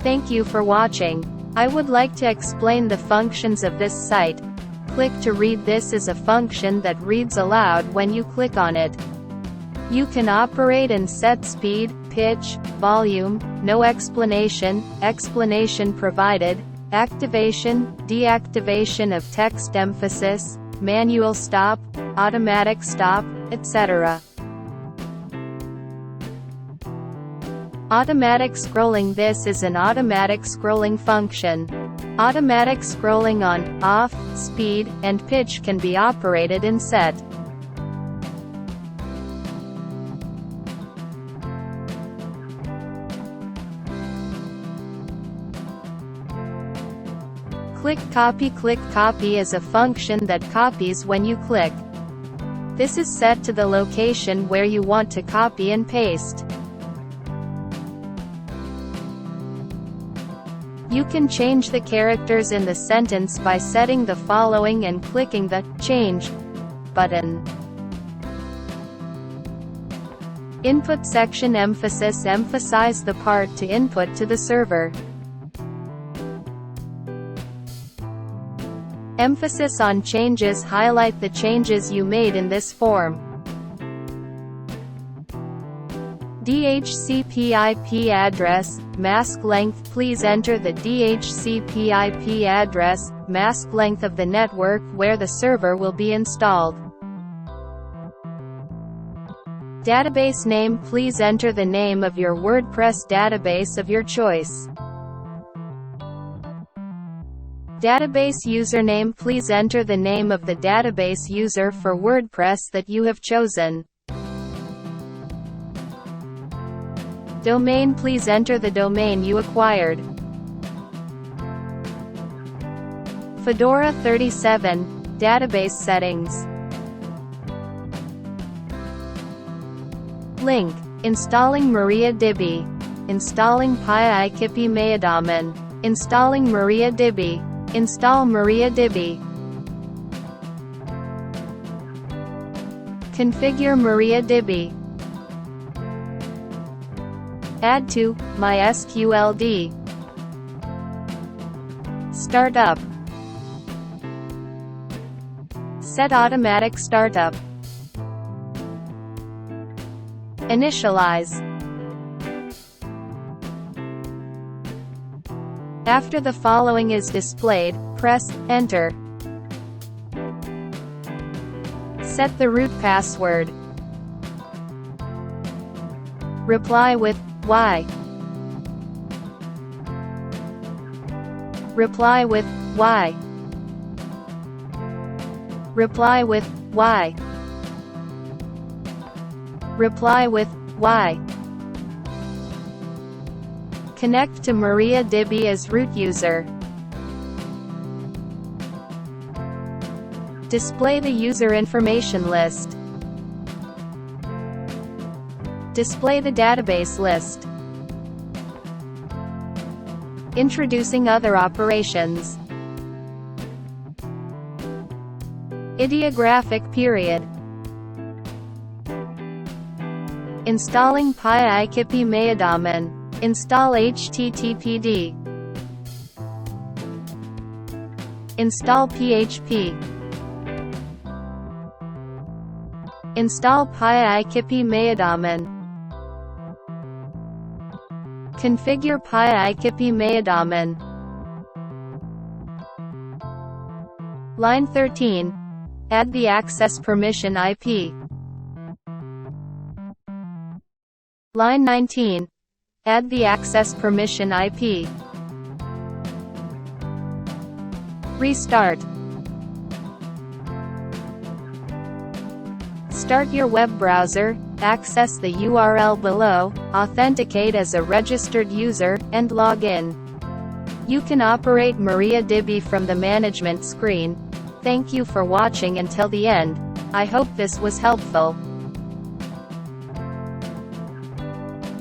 Thank you for watching. I would like to explain the functions of this site. Click to read. This is a function that reads aloud when you click on it. You can operate and set speed, pitch, volume, no explanation, explanation provided, activation, deactivation of text emphasis, manual stop, automatic stop, etc. Automatic scrolling. This is an automatic scrolling function. Automatic scrolling on, off, speed, and pitch can be operated and set. Click copy. Click copy is a function that copies when you click. This is set to the location where you want to copy and paste. You can change the characters in the sentence by setting the following and clicking the Change button. Input section emphasis. Emphasize the part to input to the server. Emphasis on changes. Highlight the changes you made in this form. DHCP IP address, mask length. Please enter the DHCP IP address, mask length of the network where the server will be installed. Database name. Please enter the name of your WordPress database of your choice. Database username. Please enter the name of the database user for WordPress that you have chosen. Domain. Please enter the domain you acquired. Fedora37 Database settings. Link. Installing MariaDB. Installing PyIKP Mayadaman. Installing MariaDB. Install MariaDB. Configure MariaDB. Add to MySQLD. Startup. Set automatic startup. Initialize. After the following is displayed, press Enter. Set the root password. Reply with Y. Reply with Y. Reply with Y. Reply with Y. Connect to MariaDB as root user. Display the user information list. Display the database list. Introducing other operations. Ideographic period. Installing PyIKP Mayadaman. Install HTTPD. Install PHP. Install PyIKP Mayadaman. Configure PyIKP Mayadaman. Line 13. Add the access permission IP. Line 19. Add the access permission IP. Restart. Start your web browser, access the URL below, authenticate as a registered user, and log in. You can operate MariaDB from the management screen. Thank you for watching until the end. I hope this was helpful.